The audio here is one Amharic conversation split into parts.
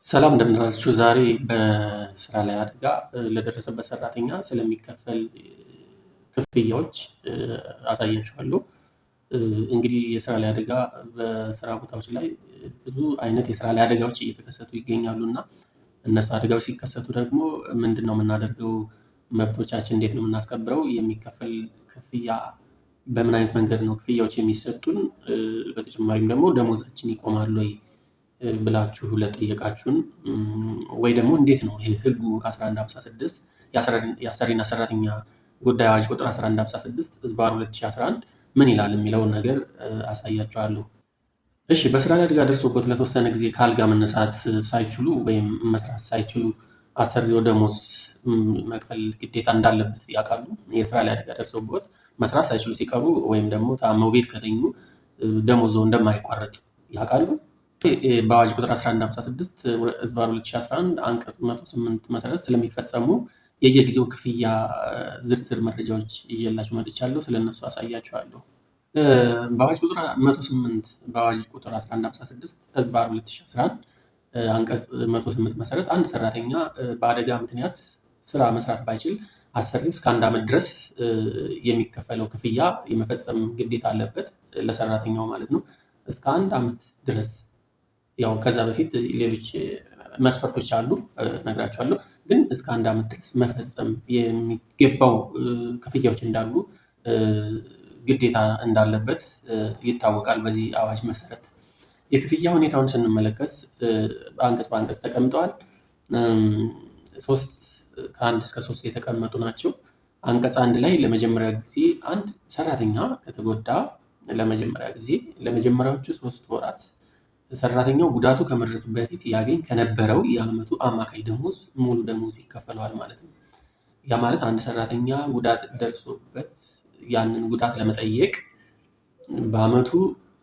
ሰላም እንደምን ዋላችሁ። ዛሬ በስራ ላይ አደጋ ለደረሰበት ሰራተኛ ስለሚከፈል ክፍያዎች አሳያችኋለሁ። እንግዲህ የስራ ላይ አደጋ በስራ ቦታዎች ላይ ብዙ አይነት የስራ ላይ አደጋዎች እየተከሰቱ ይገኛሉ እና እነሱ አደጋዎች ሲከሰቱ ደግሞ ምንድነው የምናደርገው? መብቶቻችን እንዴት ነው የምናስከብረው? የሚከፈል ክፍያ በምን አይነት መንገድ ነው ክፍያዎች የሚሰጡን? በተጨማሪም ደግሞ ደሞዛችን ይቆማል ወይ ብላችሁ ለጠየቃችሁን፣ ወይ ደግሞ እንዴት ነው ይሄ ህጉ 1156 የአሰሪና ሰራተኛ ጉዳይ አዋጅ ቁጥር 1156 ህዝባር 2011 ምን ይላል የሚለውን ነገር አሳያችኋለሁ። እሺ፣ በስራ ላይ አደጋ ደርሶበት ለተወሰነ ጊዜ ከአልጋ መነሳት ሳይችሉ ወይም መስራት ሳይችሉ አሰሪው ደሞዝ መክፈል ግዴታ እንዳለበት ያውቃሉ? የስራ ላይ አደጋ ደርሶበት መስራት ሳይችሉ ሲቀሩ ወይም ደግሞ ታመው ቤት ከተኙ ደሞዞ እንደማይቋረጥ ያውቃሉ? በአዋጅ ቁጥር 1156 ህዝባር 2011 አንቀጽ 108 መሰረት ስለሚፈጸሙ የየጊዜው ክፍያ ዝርዝር መረጃዎች ይዤላችሁ መጥቻለሁ። ስለነሱ አሳያችኋለሁ። በአዋጅ ቁጥር 108 በአዋጅ ቁጥር 1156 ህዝባር 2011 አንቀጽ 108 መሰረት አንድ ሰራተኛ በአደጋ ምክንያት ስራ መስራት ባይችል አሰሪው እስከ 1 ዓመት ድረስ የሚከፈለው ክፍያ የመፈጸም ግዴታ አለበት፣ ለሰራተኛው ማለት ነው። እስከ 1 ዓመት ድረስ። ያው ከዛ በፊት ሌሎች መስፈርቶች አሉ፣ እነግራችኋለሁ። ግን እስከ 1 ዓመት ድረስ መፈጸም የሚገባው ክፍያዎች እንዳሉ ግዴታ እንዳለበት ይታወቃል በዚህ አዋጅ መሰረት። የክፍያ ሁኔታውን ስንመለከት በአንቀጽ በአንቀጽ ተቀምጠዋል። ከአንድ እስከ 3 የተቀመጡ ናቸው። አንቀጽ 1 ላይ ለመጀመሪያ ጊዜ አንድ ሰራተኛ ከተጎዳ ለመጀመሪያ ጊዜ ለመጀመሪያዎቹ 3 ወራት ሰራተኛው ጉዳቱ ከመድረሱ በፊት ያገኝ ከነበረው የዓመቱ አማካይ ደሞዝ ሙሉ ደሞዝ ይከፈለዋል ማለት ነው። ያ ማለት አንድ ሰራተኛ ጉዳት ደርሶበት ያንን ጉዳት ለመጠየቅ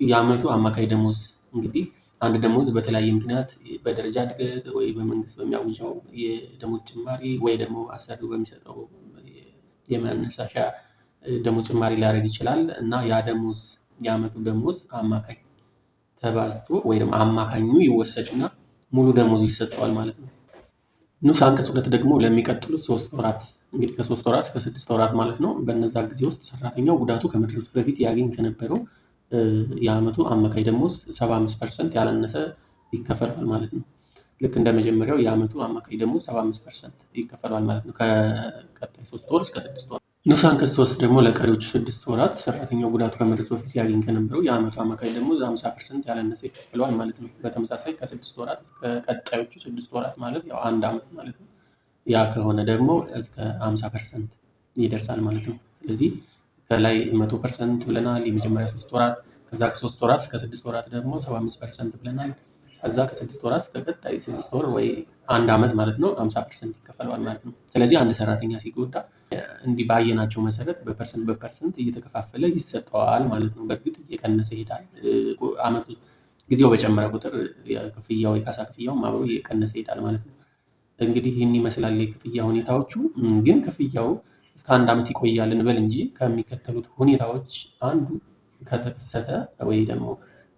የዓመቱ አማካይ ደሞዝ፣ እንግዲህ አንድ ደሞዝ በተለያየ ምክንያት በደረጃ እድገት ወይ በመንግስት በሚያውጀው የደሞዝ ጭማሪ ወይ ደግሞ አሰሪው በሚሰጠው የማነሳሻ ደሞዝ ጭማሪ ሊያደርግ ይችላል እና ያ ደሞዝ የዓመቱ ደሞዝ አማካኝ ተባዝቶ ወይ ደግሞ አማካኙ ይወሰድና ሙሉ ደሞዙ ይሰጠዋል ማለት ነው። ንዑስ አንቀጽ 2 ደግሞ ለሚቀጥሉት 3 ወራት፣ እንግዲህ ከ3 ወራት እስከ 6 ወራት ማለት ነው። በእነዛ ጊዜ ውስጥ ሰራተኛው ጉዳቱ ከመድረሱ በፊት ያገኝ ከነበረው የዓመቱ አማካይ ደሞዝ 75% ያላነሰ ይከፈለዋል ማለት ነው። ልክ እንደ መጀመሪያው የዓመቱ አማካይ ደሞዝ 75% ይከፈለዋል ማለት ነው፣ ከቀጣይ 3 ወር እስከ 6 ወር። ንዑስ አንቀጽ 3 ደግሞ ለቀሪዎቹ 6 ወራት ሰራተኛው ጉዳቱ ከመድረሱ በፊት ያገኝ ከነበረው የዓመቱ አማካይ ደሞዝ 50% ያላነሰ ይከፈለዋል ማለት ነው። በተመሳሳይ ከ6 ወራት እስከ ቀጣዮቹ 6 ወራት ማለት ያው 1 ዓመት ማለት ነው። ያ ከሆነ ደግሞ እስከ 50% ይደርሳል ማለት ነው። ስለዚህ ከላይ 100% ብለናል የመጀመሪያ 3 ወራት፣ ከዛ ከ3 ወራት እስከ 6 ወራት ደግሞ 75% ብለናል። ከዛ ከ6 ወራት እስከ ቀጣይ 6 ወር ወይ 1 ዓመት ማለት ነው 50% ይከፈለዋል ማለት ነው። ስለዚህ አንድ ሰራተኛ ሲጎዳ እንዲህ ባየናቸው መሰረት በፐርሰንት እየተከፋፈለ ይሰጠዋል ማለት ነው። በእርግጥ እየቀነሰ ይሄዳል። አመቱ ጊዜው በጨመረ ቁጥር የክፍያው የካሳ ክፍያውም አብሮ እየቀነሰ ይሄዳል ማለት ነው። እንግዲህ ይህን ይመስላል የክፍያ ሁኔታዎቹ። ግን ክፍያው እስከ 1 ዓመት ይቆያል እንበል እንጂ ከሚከተሉት ሁኔታዎች አንዱ ከተከሰተ ወይ ደግሞ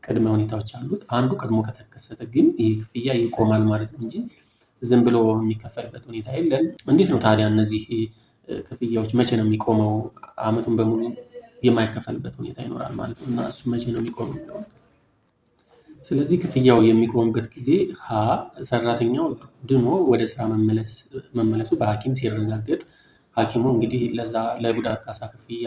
ቅድመ ሁኔታዎች አሉት፣ አንዱ ቀድሞ ከተከሰተ ግን ይህ ክፍያ ይቆማል ማለት ነው እንጂ ዝም ብሎ የሚከፈልበት ሁኔታ የለም። እንዴት ነው ታዲያ እነዚህ ክፍያዎች መቼ ነው የሚቆመው? አመቱን በሙሉ የማይከፈልበት ሁኔታ ይኖራል ማለት ነው እና እሱ መቼ ነው የሚቆመው የሚለውን፣ ስለዚህ ክፍያው የሚቆምበት ጊዜ ሰራተኛው ድኖ ወደ ስራ መመለሱ በሐኪም ሲረጋገጥ፣ ሐኪሙ እንግዲህ ለዛ ለጉዳት ካሳ ክፍያ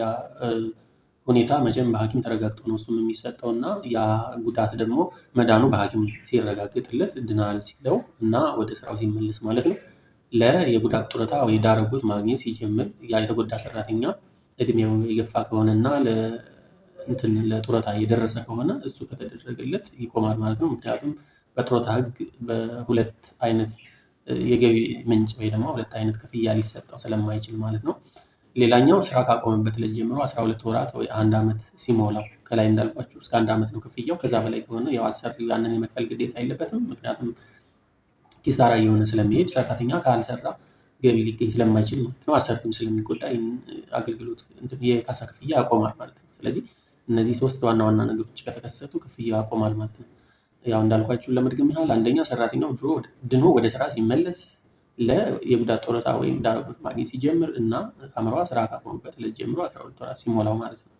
ሁኔታ መቼም በሐኪም ተረጋግጦ ነው እሱም የሚሰጠው እና ያ ጉዳት ደግሞ መዳኑ በሐኪም ሲረጋገጥለት ድናል ሲለው እና ወደ ስራው ሲመለስ ማለት ነው። የጉዳት ጡረታ ወይ ዳረጎት ማግኘት ሲጀምር ያ የተጎዳ ሰራተኛ እድሜው የገፋ ከሆነ እና ለጡረታ የደረሰ ከሆነ እሱ ከተደረገለት ይቆማል ማለት ነው። ምክንያቱም በጡረታ ህግ በሁለት አይነት የገቢ ምንጭ ወይ ደግሞ ሁለት አይነት ክፍያ ሊሰጠው ስለማይችል ማለት ነው። ሌላኛው ስራ ካቆመበት ዕለት ጀምሮ 12 ወራት ወይ 1 ዓመት ሲሞላው፣ ከላይ እንዳልኳችሁ እስከ 1 ዓመት ነው ክፍያው። ከዛ በላይ ከሆነ ያው አሰሪው ያንን የመክፈል ግዴታ የለበትም። ምክንያቱም ኪሳራ እየሆነ ስለሚሄድ ሰራተኛ ካልሰራ ገቢ ሊገኝ ስለማይችል ማለት ነው። አሰሪውም ስለሚጎዳ ይህን አገልግሎት የካሳ ክፍያ ያቆማል ማለት ነው። ስለዚህ እነዚህ 3 ዋና ዋና ነገሮች ከተከሰቱ ክፍያ ያቆማል ማለት ነው። ያው እንዳልኳችሁ ለመድገም ያህል አንደኛ ሰራተኛው ድኖ ወደ ስራ ሲመለስ የጉዳት ጡረታ ወይም ዳረጎት ማግኘት ሲጀምር እና አምሯ ስራ ካቆመበት ዕለት ጀምሮ 12 ወራት ሲሞላው ማለት ነው።